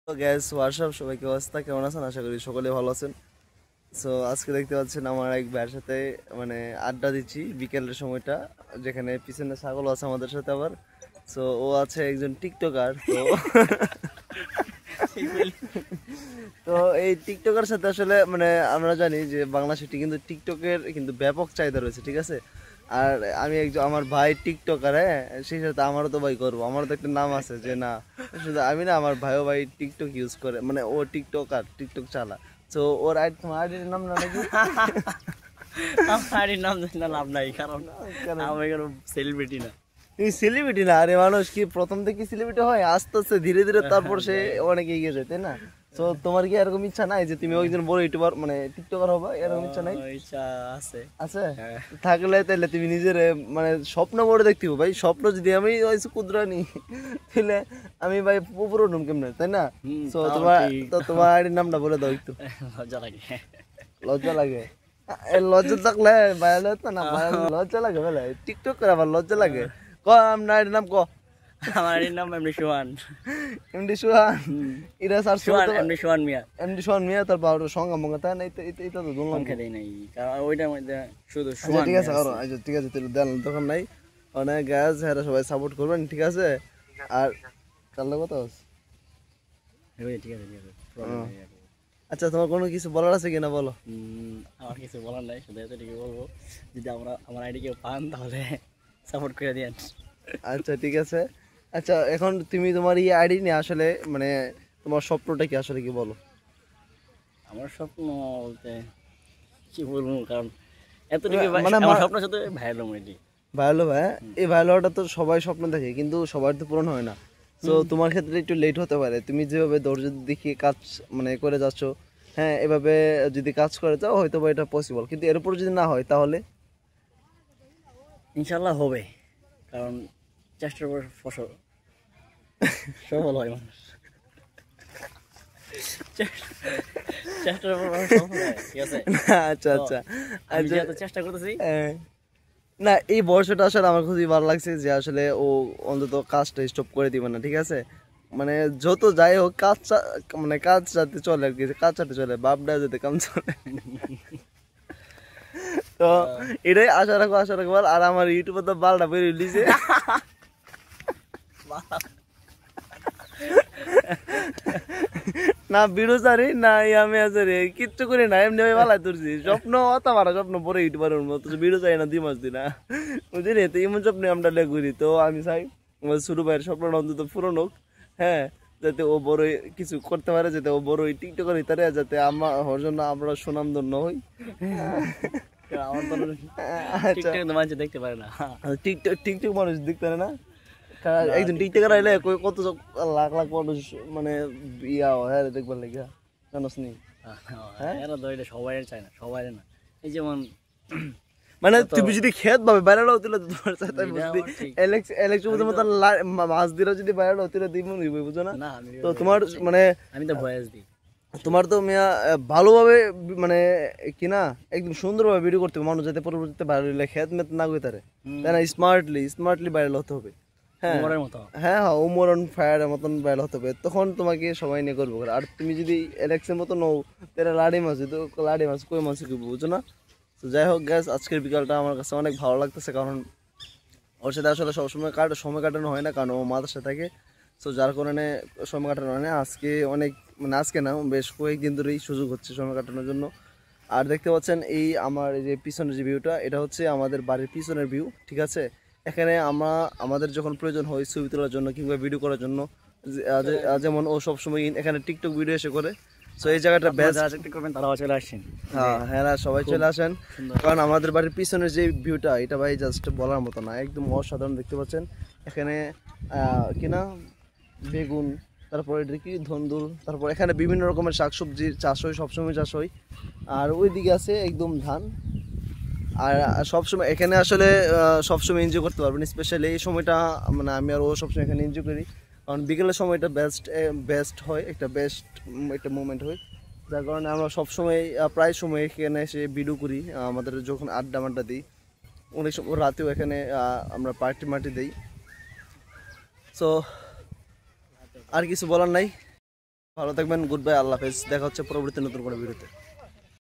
তো gas WhatsApp সবাই কি অবস্থা, কেমন আছেন? আশা করি সকলে ভালো আছেন। সো আজকে দেখতে পাচ্ছেন আমার এক ভাইয়ের সাথে মানে আড্ডা দিচ্ছি বিকেলের সময়টা, যেখানে পিছনে ছাগল আছে আমাদের সাথে আবার। সো ও আছে একজন টিকটকার। তো তো এই টিকটকের সাথে আসলে মানে আমরা জানি যে বাংলাদেশে কিন্তু টিকটকের কিন্তু ব্যাপক চাহিদা রয়েছে, ঠিক আছে। আর আমি একজন আমার ভাই টিকটকার, হ্যাঁ, সেই সাথে আমারও তো ভাই করবো, আমারও তো একটা নাম আছে যে না, শুধু আমি না, আমার ভাইও ভাই টিকটক ইউজ করে, মানে ও টিকটকার, টিকটক চালা। তো ওর আইডি, তোমার আইডির নাম না নাকি? আমার নাম জানি না, লাভ নাই, কারণ আমি কোনো সেলিব্রিটি না। তুমি সেলিব্রিটি না? আরে মানুষ কি প্রথম থেকে সেলিব্রিটি হয়? আস্তে আস্তে ধীরে ধীরে তারপর সে অনেক এগিয়ে যায়, তাই না? তো তোমার কি এরকম ইচ্ছা নাই যে তুমি একজন বড় ইউটিউবার মানে টিকটকার হবে, এরকম ইচ্ছা নাই? ইচ্ছা আছে। আছে? থাকলে তাহলে তুমি নিজের মানে স্বপ্ন বড় দেখতে হবে ভাই। স্বপ্ন যদি আমি কুদরানি তাহলে আমি ভাই পুরো ঢুম কেমনে, তাই না? তো তোমার আইডির নামটা বলে দাও একটু। লজ্জা লাগে। লজ্জা লাগে? লজ্জা থাকলে ভাইরাল হতো না? লজ্জা লাগে বলে টিকটক করে আবার লজ্জা লাগে? ক আপনার আইডির নাম ক। আমার নাম এমডি সোহান। এমডি সোহান? এটা সার্চ সোহান, এমডি সোহান মিয়া। এমডি সোহান মিয়া, তারপর সঙ্গে মঙ্গা তাই না? এটা তো বললাম খেলেই নাই, কারণ ওইটার মধ্যে শুধু আচ্ছা সোহান। ঠিক আছে, আচ্ছা ঠিক আছে, তুই দেন তখন নাই অনেক গ্যাস, হ্যাঁ সবাই সাপোর্ট করবেন, ঠিক আছে। আর কালো কথা ঠিক আছে, ঠিক আছে, problem নাই আর। আচ্ছা, তোমার কোনো কিছু বলার আছে কিনা বলো। আমার কিছু বলার নাই, শুধু এতটুকু বলবো, যদি আমার আইডি কেউ পান তাহলে সাপোর্ট করে দিয়েন। আচ্ছা ঠিক আছে। আচ্ছা, এখন তুমি তোমার এই আইডি নিয়ে আসলে মানে তোমার স্বপ্নটা কি আসলে, কি বলো। আমার স্বপ্ন বলতে কি বলবো, কারণ এতটুকু মানে আমার স্বপ্ন শুধু ভাইরাল হওয়া। ভালো ভাই, এই ভালো হওয়াটা তো সবাই স্বপ্ন দেখে, কিন্তু সবার তো পূরণ হয় না। তো তোমার ক্ষেত্রে একটু লেট হতে পারে, তুমি যেভাবে ধৈর্য দেখিয়ে কাজ মানে করে যাচ্ছ, হ্যাঁ এভাবে যদি কাজ করে যাও হয়তো বা এটা পসিবল, কিন্তু এর উপর যদি না হয় তাহলে ইনশাল্লাহ হবে, কারণ চেষ্টার উপর ফসল সফল হয় মানুষ। চেষ্টার উপর সফল হয়, ঠিক আছে। আচ্ছা আচ্ছা আমি আচ্ছা। যত চেষ্টা করতেছি। না, এই বর্ষটা আসলে আমার খুবই ভালো লাগছে যে আসলে ও অন্তত কাজটা স্টপ করে দিবে না, ঠিক আছে। মানে যত যাই হোক কাজ মানে কাজ যাতে চলে আর কি, কাজ যাতে চলে, বাপডা যাতে কাম চলে। তো এটাই আশা রাখবো। আর আমার ইউটিউবে তো বালটা বেরিয়ে দিছে না, বিরোজারি না আমি আজারে কিচ্ছু করি না, এমনি আমি ভালো তুলছি স্বপ্ন, অত আমার স্বপ্ন পরে ইউটিউবারের মতো বিরোজারি না 2 মাস দিন না, বুঝলি? তো এমন স্বপ্নে আমরা লেগুরি। তো আমি চাই আমার ছোট ভাইয়ের স্বপ্নটা অন্তত পূরণ হোক, হ্যাঁ, যাতে ও বড় কিছু করতে পারে, যাতে ও বড় টিকটকার হইতে পারে, যাতে আমার জন্য আমরা সুনামধন্য হই। আচ্ছা, দেখতে পারে না। টিকটক মানুষ দেখতে পারে না? একজন টিকটকার আইলে কত লাখ লাখ মানুষ মানে ইয়া হ্যাঁ দেখবার লাগে, জানোস নি? এরা তো এটা সবাই চায় না, সবাই না। এই যেমন মানে তুমি যদি খেত ভাবে বাইরে হতে তোমার সাথে বুঝলি, এলেক্স মতো মাছ দিলে যদি বাইরে হতে দিব নিবই, বুঝো না? তো তোমার মানে আমি তো ভয়েস দিই। তোমার তো মিয়া ভালোভাবে মানে কি না, একদম সুন্দরভাবে ভিডিও করতে হবে, মানুষ যাতে পরবর্তীতে ভাইরাল হলে খেত মেত না হয়ে তারে, তাই না? স্মার্টলি ভাইরাল হতে হবে। হ্যাঁ হ্যাঁ হ্যাঁ, ওমরন ফায়ারের মতন ভাইরাল হতে হবে, তখন তোমাকে সবাই নিয়ে করবো। আর তুমি যদি এলেক্সের মতো নও, তাহলে লাড়ি মাছ, তো লাড়ি মাছ কই মাছ কি বুঝো না? তো যাই হোক গ্যাস, আজকের বিকালটা আমার কাছে অনেক ভালো লাগতেছে, কারণ ওর সাথে আসলে সবসময় সময় কাটানো হয় না, কারণ ও মাদ্রাসা থাকে। সো যার কারণে সময় কাটানো হয় না। আজকে অনেক মানে আজকে না, বেশ কয়েকদিন ধরেই সুযোগ হচ্ছে সময় কাটানোর জন্য। আর দেখতে পাচ্ছেন এই আমার এই যে পিছনের যে ভিউটা, এটা হচ্ছে আমাদের বাড়ির পিছনের ভিউ, ঠিক আছে। এখানে আমাদের যখন প্রয়োজন হয় ছবি তোলার জন্য কিংবা ভিডিও করার জন্য, যেমন ও সবসময় এখানে টিকটক ভিডিও এসে করে। সো এই জায়গাটা বেস্ট, তারাও চলে আসেন। হ্যাঁ সবাই চলে আসেন, কারণ আমাদের বাড়ির পিছনের যে ভিউটা, এটা ভাই জাস্ট বলার মতো না, একদম অসাধারণ। দেখতে পাচ্ছেন এখানে কিনা বেগুন, তারপর এটা কি ধন্দুল, তারপর এখানে বিভিন্ন রকমের শাকসবজি চাষ হয়, সবসময় চাষ হয়। আর ওইদিকে আছে একদম ধান। আর সবসময় এখানে আসলে সবসময় এনজয় করতে পারবেন, স্পেশালি এই সময়টা মানে আমি আর ও সবসময় এখানে এনজয় করি, কারণ বিকেলের সময়টা বেস্ট হয়, একটা মুভমেন্ট হয়, যার কারণে আমরা সবসময় প্রায় সময় এখানে এসে ভিডিও করি। আমাদের যখন আড্ডা দিই, অনেক সময় রাতেও এখানে আমরা পার্টি দিই। সো আর কিছু বলার নাই। ভালো থাকবেন, গুড বাই, আল্লাহ হাফেজ, দেখা হচ্ছে পরবর্তী নতুন কোনো ভিডিওতে।